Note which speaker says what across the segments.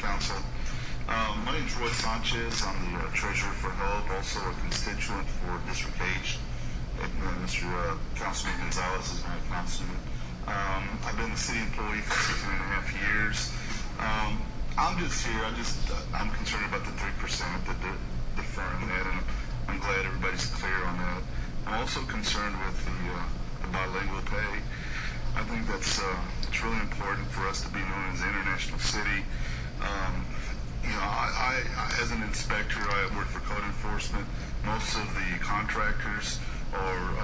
Speaker 1: Council. My name is Roy Sanchez. I'm the treasurer for HUB, also a constituent for District H. Mr. Councilman Gonzalez is my councilman. I've been a city employee for 16.5 years. I'm just here. I'm concerned about the 3% that the firm had, and I'm glad everybody's clear on that. I'm also concerned with the bilingual pay. I think that's it's really important for us to be known as an international city. I as an inspector, I work for code enforcement. Most of the contractors are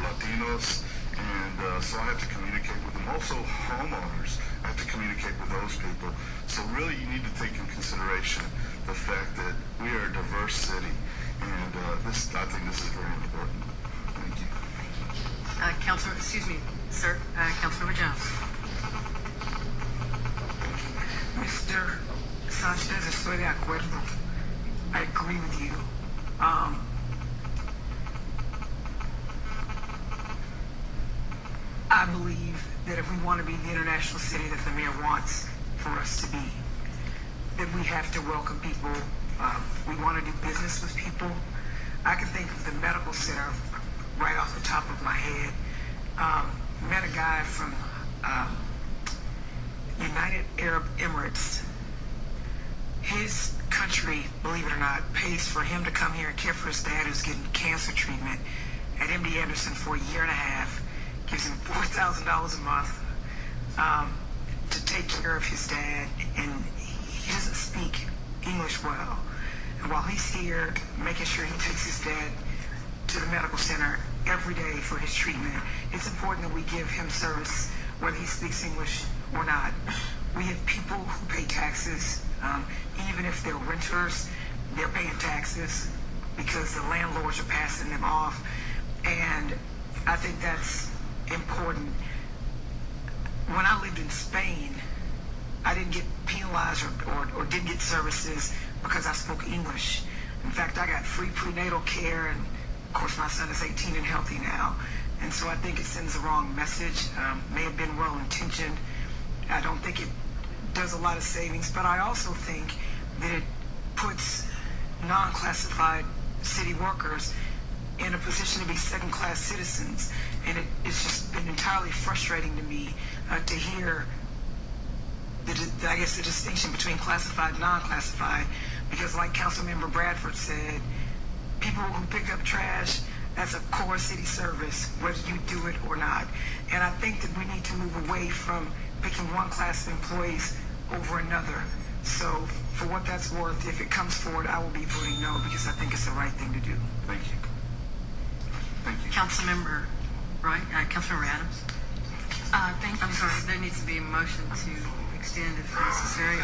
Speaker 1: Latinos, and so I have to communicate with them. Also, homeowners, I have to communicate with those people. So really, you need to take in consideration the fact that we are a diverse city, and I think this is very important. Thank you.
Speaker 2: Councilor, excuse me, sir. Councilmember Jones.
Speaker 3: Mr. Sanchez, estoy de acuerdo. I agree with you. I believe that if we want to be the international city that the mayor wants for us to be, that we have to welcome people. We want to do business with people. I can think of the medical center right off the top of my head. Met a guy from United Arab Emirates. His country, believe it or not, pays for him to come here and care for his dad who's getting cancer treatment at MD Anderson for a year and a half. Gives him $4,000 a month to take care of his dad, and he doesn't speak English well. And while he's here making sure he takes his dad to the medical center every day for his treatment, it's important that we give him service whether he speaks English or not. We have people who pay taxes, even if they're renters, they're paying taxes because the landlords are passing them off, and I think that's important. When I lived in Spain, I didn't get penalized or didn't get services because I spoke English. In fact, I got free prenatal care, and of course my son is 18 and healthy now. And so I think it sends the wrong message. May have been well-intentioned. I don't think it does a lot of savings, but I also think that it puts non-classified city workers in a position to be second-class citizens. And it's just been entirely frustrating to me to hear the distinction between classified and non-classified, because like Councilmember Bradford said, people who pick up trash, that's a core city service, whether you do it or not. And I think that we need to move away from picking one class of employees over another. So for what that's worth, if it comes forward, I will be voting no, because I think it's the right thing to do.
Speaker 1: Thank you. Thank you.
Speaker 2: Councilmember Roy, Councilmember Adams.
Speaker 4: Thank you.
Speaker 2: I'm sorry, there needs to be a motion to extend if necessary.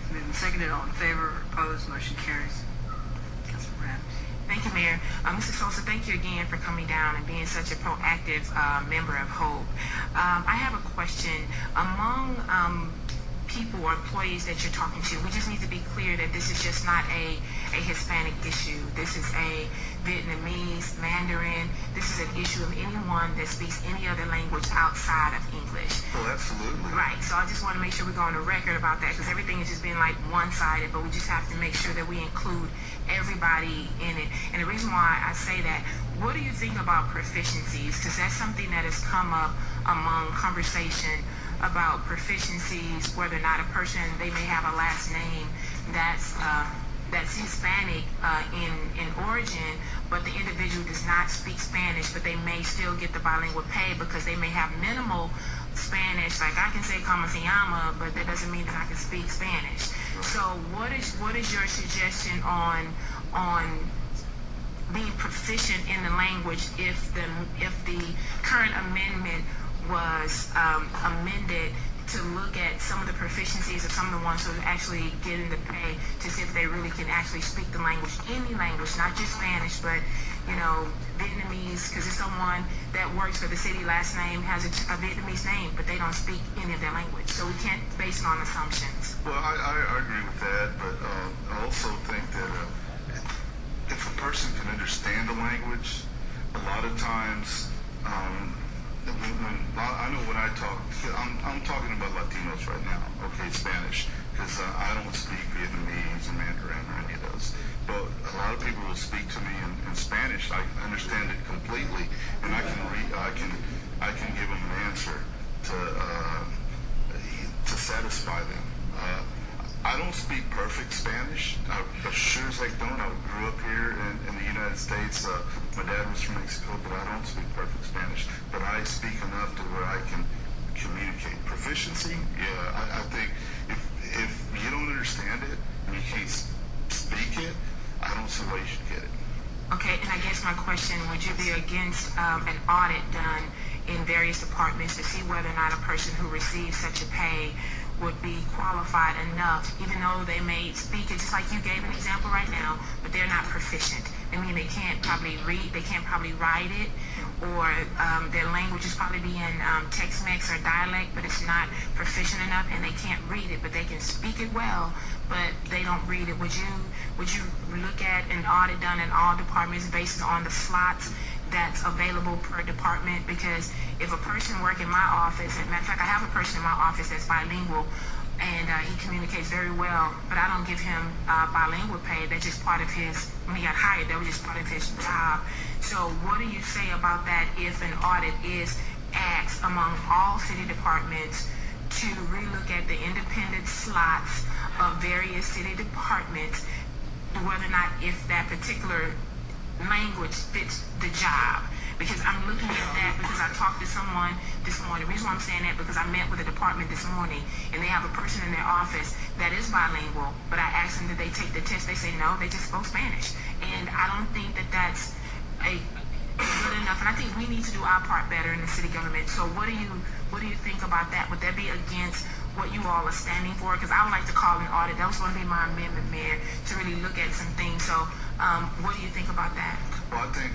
Speaker 2: It's been seconded. All in favor, opposed, motion carries. Councilmember Adams.
Speaker 4: Thank you, Mayor. Mr. Sosa, thank you again for coming down and being such a proactive member of HOPE. I have a question. Among people or employees that you're talking to, we just need to be clear that this is just not a Hispanic issue. This is a Vietnamese, Mandarin. This is an issue of anyone that speaks any other language outside of English.
Speaker 1: Well, absolutely.
Speaker 4: Right. So I just want to make sure we go on the record about that, because everything has just been like one-sided, but we just have to make sure that we include everybody in it. And the reason why I say that, what do you think about proficiencies? Because that's something that has come up among conversation about proficiencies, whether or not a person, they may have a last name that's Hispanic in origin, but the individual does not speak Spanish, but they may still get the bilingual pay because they may have minimal Spanish. Like I can say "como se llama," but that doesn't mean that I can speak Spanish. So what is your suggestion on being proficient in the language if the current amendment was amended to look at some of the proficiencies of some of the ones who are actually getting the pay, to see if they really can actually speak the language, any language, not just Spanish, but, you know, Vietnamese, because it's someone that works for the city, last name has a Vietnamese name, but they don't speak any of their language. So we can't base it on assumptions.
Speaker 1: Well, I agree with that, but I also think that if a person can understand the language, a lot of times I know when I talk, I'm talking about Latinos right now, okay, Spanish, because I don't speak Vietnamese or Mandarin or any of those. But a lot of people will speak to me in Spanish. I understand it completely, and I can give them an answer to satisfy them. I don't speak perfect Spanish, as sure as I don't. I grew up here in the United States. My dad was from Mexico, but I don't speak perfect Spanish. But I speak enough to where I can communicate. Proficiency, yeah, I think if you don't understand it and you can't speak it, I don't see why you should get it.
Speaker 4: Okay, and I guess my question, would you be against an audit done in various departments to see whether or not a person who receives such a pay would be qualified enough, even though they may speak it, just like you gave an example right now, but they're not proficient. I mean, they can't probably read, they can't probably write it, or their language is probably being Tex-Mex or dialect, but it's not proficient enough, and they can't read it, but they can speak it well, but they don't read it. Would you look at an audit done in all departments based on the slots that's available per department? Because if a person work in my office, and matter of fact, I have a person in my office that's bilingual, and he communicates very well, but I don't give him bilingual pay. That's just part of his, when he got hired, that was just part of his job. So what do you say about that if an audit is asked among all city departments to relook at the independent slots of various city departments, whether or not if that particular language fits the job? Because I'm looking at that because I talked to someone this morning. The reason why I'm saying that, because I met with a department this morning, and they have a person in their office that is bilingual, but I asked them, did they take the test? They say no, they just spoke Spanish. And I don't think that that's good enough. And I think we need to do our part better in the city government. So what do you think about that? Would that be against what you all are standing for? Because I would like to call an audit. That was going to be my amendment, Mayor, to really look at some things. So what do you think about that?
Speaker 1: Well, I think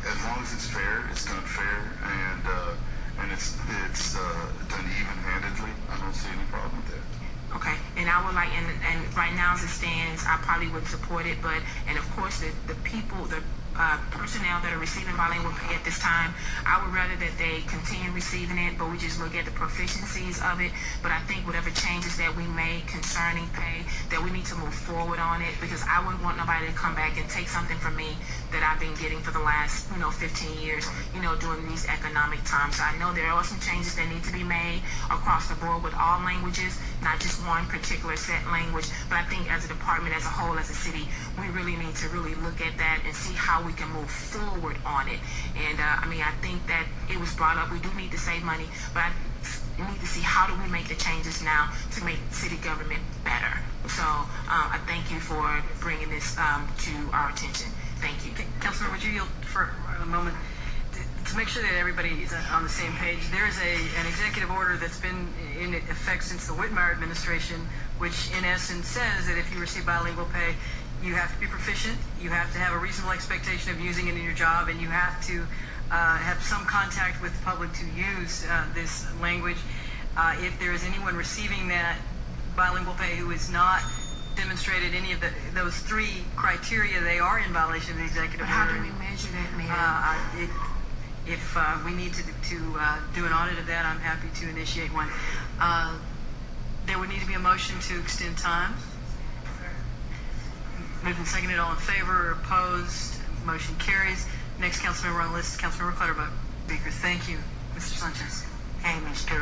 Speaker 1: as long as it's fair, it's done fair, and it's done even-handedly, I don't see any problem with that.
Speaker 4: Okay, and I would like, and right now as it stands, I probably would support it, but, and of course, the people, the personnel that are receiving bilingual pay at this time, I would rather that they continue receiving it, but we just look at the proficiencies of it. But I think whatever changes that we make concerning pay, that we need to move forward on it, because I wouldn't want nobody to come back and take something from me that I've been getting for the last, 15 years, during these economic times. So I know there are some changes that need to be made across the board with all languages, not just one particular set language, but I think as a department, as a whole, as a city, we really need to really look at that and see how we can move forward on it. And I think that it was brought up, we do need to save money, but I need to see how do we make the changes now to make city government better. So I thank you for bringing this to our attention. Thank you.
Speaker 2: Councilman, would you yield for a moment? To make sure that everybody is on the same page, there is an executive order that's been in effect since the Whitmire administration, which in essence says that if you receive bilingual pay, you have to be proficient, you have to have a reasonable expectation of using it in your job, and you have to have some contact with the public to use this language. If there is anyone receiving that bilingual pay who is not demonstrated any of those three criteria, they are in violation of the executive order.
Speaker 4: How do we measure that, Mayor?
Speaker 2: If we need to do an audit of that, I'm happy to initiate one. There would need to be a motion to extend time. Moved and seconded. All in favor or opposed? Motion carries. Next council member on the list is Councilmember Clutterbuck. Speaker, thank you. Mr. Sanchez.
Speaker 3: Hey, Mr.